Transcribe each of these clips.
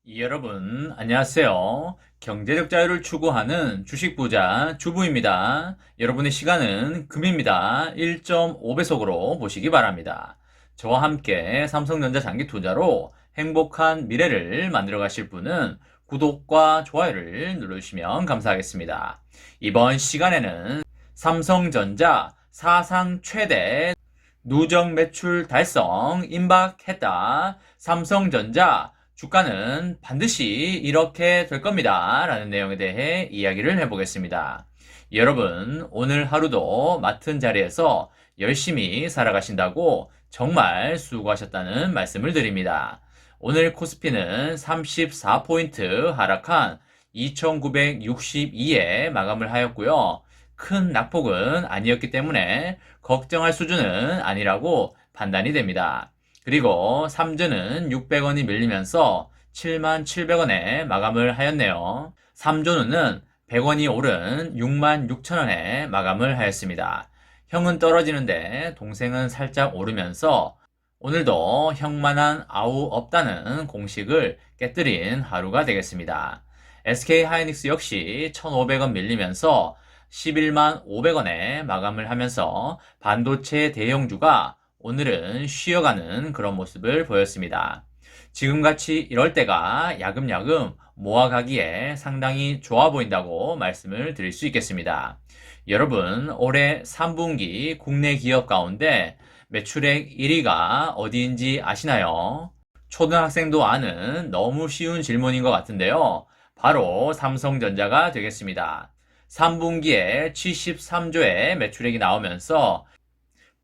여러분, 안녕하세요. 경제적 자유를 추구하는 주식 부자 주부입니다. 여러분의 시간은 금입니다. 1.5배속으로 보시기 바랍니다. 저와 함께 삼성전자 장기 투자로 행복한 미래를 만들어 가실 분은 구독과 좋아요를 눌러주시면 감사하겠습니다. 이번 시간에는 삼성전자 사상 최대 누적 매출 달성 임박했다. 삼성전자 주가는 반드시 이렇게 될 겁니다. 라는 내용에 대해 이야기를 해보겠습니다. 여러분, 오늘 하루도 맡은 자리에서 열심히 살아가신다고 정말 수고하셨다는 말씀을 드립니다. 오늘 코스피는 34포인트 하락한 2962에 마감을 하였고요. 큰 낙폭은 아니었기 때문에 걱정할 수준은 아니라고 판단이 됩니다. 그리고 삼주는 600원이 밀리면서 77,000원에 마감을 하였네요. 삼조는 100원이 오른 66,000원에 마감을 하였습니다. 형은 떨어지는데 동생은 살짝 오르면서 오늘도 형만한 아우 없다는 공식을 깨뜨린 하루가 되겠습니다. SK하이닉스 역시 1,500원 밀리면서 11만 500원에 마감을 하면서 반도체 대형주가 오늘은 쉬어가는 그런 모습을 보였습니다. 지금같이 이럴 때가 야금야금 모아가기에 상당히 좋아 보인다고 말씀을 드릴 수 있겠습니다. 여러분, 올해 3분기 국내 기업 가운데 매출액 1위가 어디인지 아시나요? 초등학생도 아는 너무 쉬운 질문인 것 같은데요. 바로 삼성전자가 되겠습니다. 3분기에 73조의 매출액이 나오면서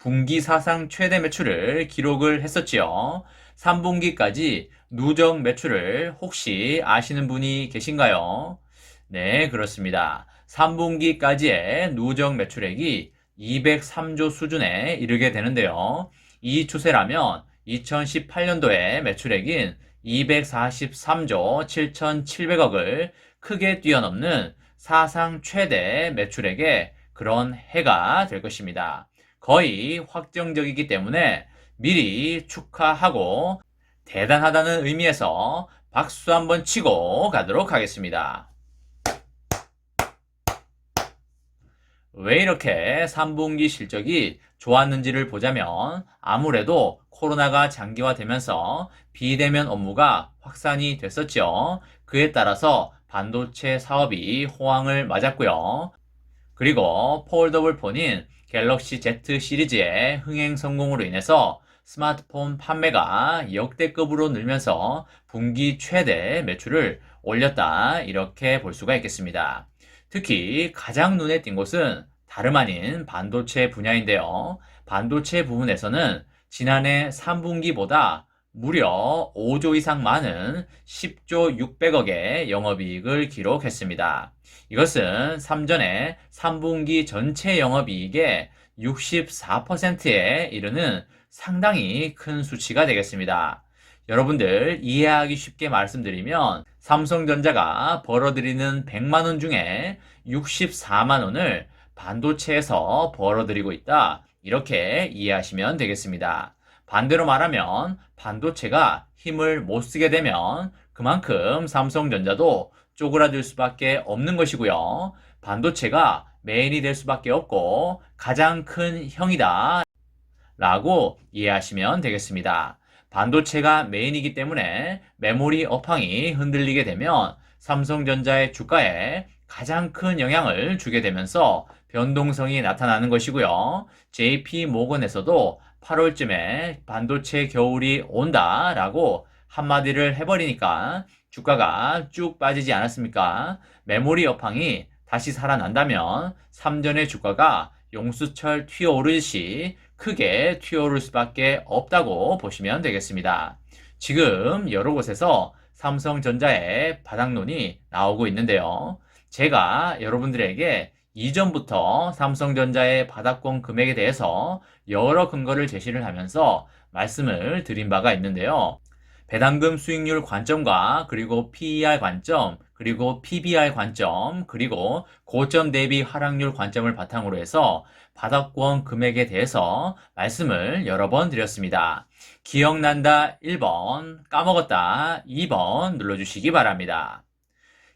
분기 사상 최대 매출을 기록을 했었지요. 3분기까지 누적 매출을 혹시 아시는 분이 계신가요? 네, 그렇습니다. 3분기까지의 누적 매출액이 203조 수준에 이르게 되는데요. 이 추세라면 2018년도의 매출액인 243조 7,700억을 크게 뛰어넘는 사상 최대 매출액의 그런 해가 될 것입니다. 거의 확정적이기 때문에 미리 축하하고 대단하다는 의미에서 박수 한번 치고 가도록 하겠습니다. 왜 이렇게 3분기 실적이 좋았는지를 보자면 아무래도 코로나가 장기화되면서 비대면 업무가 확산이 됐었죠. 그에 따라서 반도체 사업이 호황을 맞았고요. 그리고 폴더블 폰인 갤럭시 Z 시리즈의 흥행 성공으로 인해서 스마트폰 판매가 역대급으로 늘면서 분기 최대 매출을 올렸다, 이렇게 볼 수가 있겠습니다. 특히 가장 눈에 띈 곳은 다름 아닌 반도체 분야인데요. 반도체 부분에서는 지난해 3분기보다 무려 5조 이상 많은 10조 600억의 영업이익을 기록했습니다. 이것은 3전에 3분기 전체 영업이익의 64%에 이르는 상당히 큰 수치가 되겠습니다. 여러분들 이해하기 쉽게 말씀드리면 삼성전자가 벌어들이는 100만원 중에 64만원을 반도체에서 벌어들이고 있다, 이렇게 이해하시면 되겠습니다. 반대로 말하면 반도체가 힘을 못 쓰게 되면 그만큼 삼성전자도 쪼그라들 수밖에 없는 것이고요. 반도체가 메인이 될 수밖에 없고 가장 큰 형이다 라고 이해하시면 되겠습니다. 반도체가 메인이기 때문에 메모리 업황이 흔들리게 되면 삼성전자의 주가에 가장 큰 영향을 주게 되면서 변동성이 나타나는 것이고요. JP 모건에서도 8월쯤에 반도체 겨울이 온다라고 한마디를 해버리니까 주가가 쭉 빠지지 않았습니까? 메모리 업황이 다시 살아난다면 3전의 주가가 용수철 튀어오르듯이 크게 튀어오를 수밖에 없다고 보시면 되겠습니다. 지금 여러 곳에서 삼성전자의 바닥론이 나오고 있는데요. 제가 여러분들에게 이전부터 삼성전자의 바닥권 금액에 대해서 여러 근거를 제시를 하면서 말씀을 드린 바가 있는데요. 배당금 수익률 관점과 그리고 PER 관점, 그리고 PBR 관점, 그리고 고점 대비 하락률 관점을 바탕으로 해서 바닥권 금액에 대해서 말씀을 여러 번 드렸습니다. 기억난다 1번, 까먹었다 2번 눌러주시기 바랍니다.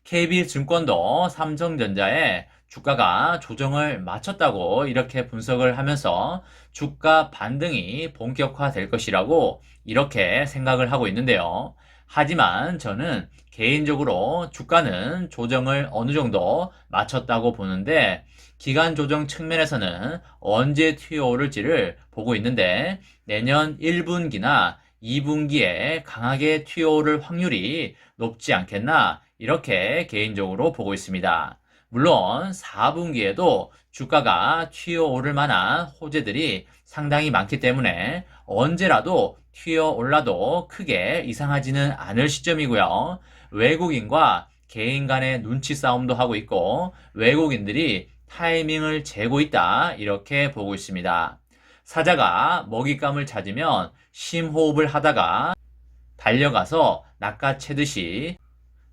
KB증권도 삼성전자의 주가가 조정을 마쳤다고 이렇게 분석을 하면서 주가 반등이 본격화될 것이라고 이렇게 생각을 하고 있는데요. 하지만 저는 개인적으로 주가는 조정을 어느 정도 마쳤다고 보는데 기간 조정 측면에서는 언제 튀어오를지를 보고 있는데 내년 1분기나 2분기에 강하게 튀어오를 확률이 높지 않겠나 이렇게 개인적으로 보고 있습니다. 물론 4분기에도 주가가 튀어오를 만한 호재들이 상당히 많기 때문에 언제라도 튀어올라도 크게 이상하지는 않을 시점이고요. 외국인과 개인 간의 눈치 싸움도 하고 있고 외국인들이 타이밍을 재고 있다 이렇게 보고 있습니다. 사자가 먹잇감을 찾으면 심호흡을 하다가 달려가서 낚아채듯이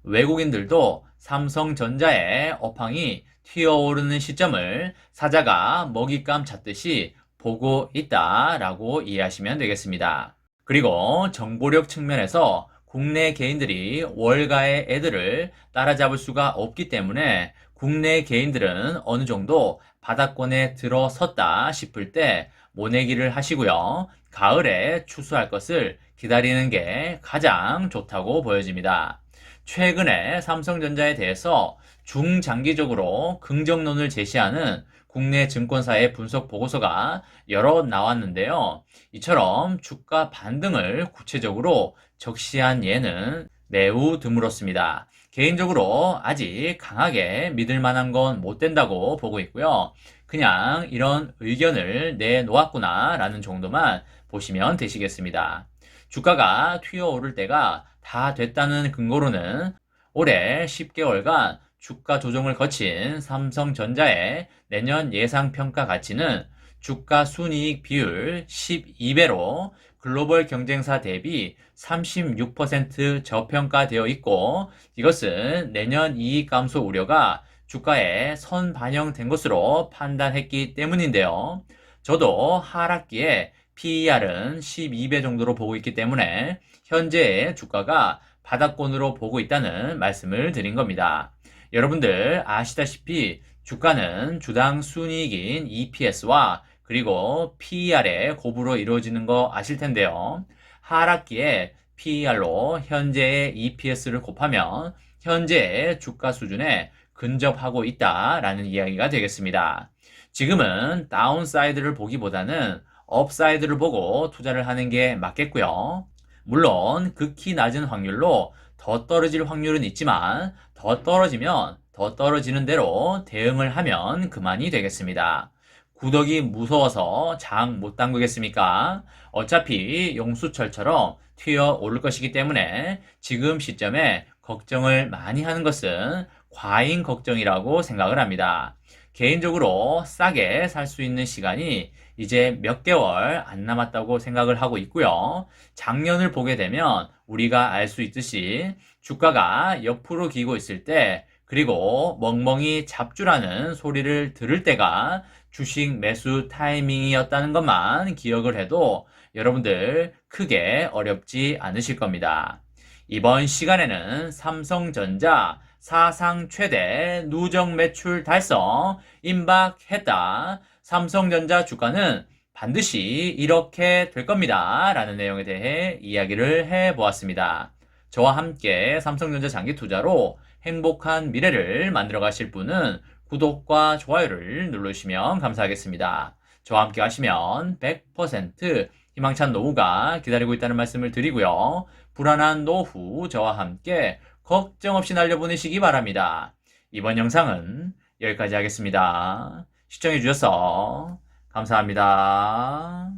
외국인들도 삼성전자의 업황이 튀어오르는 시점을 사자가 먹잇감 찾듯이 보고 있다라고 이해하시면 되겠습니다. 그리고 정보력 측면에서 국내 개인들이 월가의 애들을 따라잡을 수가 없기 때문에 국내 개인들은 어느 정도 바닥권에 들어섰다 싶을 때 모내기를 하시고요. 가을에 추수할 것을 기다리는 게 가장 좋다고 보여집니다. 최근에 삼성전자에 대해서 중장기적으로 긍정론을 제시하는 국내 증권사의 분석 보고서가 여러 나왔는데요. 이처럼 주가 반등을 구체적으로 적시한 예는 매우 드물었습니다. 개인적으로 아직 강하게 믿을 만한 건 못 된다고 보고 있고요. 그냥 이런 의견을 내놓았구나 라는 정도만 보시면 되시겠습니다. 주가가 튀어오를 때가 다 됐다는 근거로는 올해 10개월간 주가 조정을 거친 삼성전자의 내년 예상 평가 가치는 주가 순이익 비율 12배로 글로벌 경쟁사 대비 36% 저평가되어 있고 이것은 내년 이익 감소 우려가 주가에 선반영된 것으로 판단했기 때문인데요. 저도 하락기에 PER은 12배 정도로 보고 있기 때문에 현재의 주가가 바닥권으로 보고 있다는 말씀을 드린 겁니다. 여러분들 아시다시피 주가는 주당 순이익인 EPS와 그리고 PER의 곱으로 이루어지는 거 아실 텐데요. 하락기에 PER로 현재의 EPS를 곱하면 현재의 주가 수준에 근접하고 있다라는 이야기가 되겠습니다. 지금은 다운사이드를 보기보다는 업사이드를 보고 투자를 하는 게 맞겠고요. 물론 극히 낮은 확률로 더 떨어질 확률은 있지만 더 떨어지면 더 떨어지는 대로 대응을 하면 그만이 되겠습니다. 구더기 무서워서 장 못 담그겠습니까? 어차피 용수철처럼 튀어 오를 것이기 때문에 지금 시점에 걱정을 많이 하는 것은 과잉 걱정이라고 생각을 합니다. 개인적으로 싸게 살 수 있는 시간이 이제 몇 개월 안 남았다고 생각을 하고 있고요. 작년을 보게 되면 우리가 알 수 있듯이 주가가 옆으로 기고 있을 때 그리고 멍멍이 잡주라는 소리를 들을 때가 주식 매수 타이밍이었다는 것만 기억을 해도 여러분들 크게 어렵지 않으실 겁니다. 이번 시간에는 삼성전자 사상 최대 누적 매출 달성 임박했다. 삼성전자 주가는 반드시 이렇게 될 겁니다. 라는 내용에 대해 이야기를 해보았습니다. 저와 함께 삼성전자 장기 투자로 행복한 미래를 만들어 가실 분은 구독과 좋아요를 눌러주시면 감사하겠습니다. 저와 함께 하시면 100% 희망찬 노후가 기다리고 있다는 말씀을 드리고요. 불안한 노후 저와 함께 걱정 없이 날려보내시기 바랍니다. 이번 영상은 여기까지 하겠습니다. 시청해주셔서 감사합니다.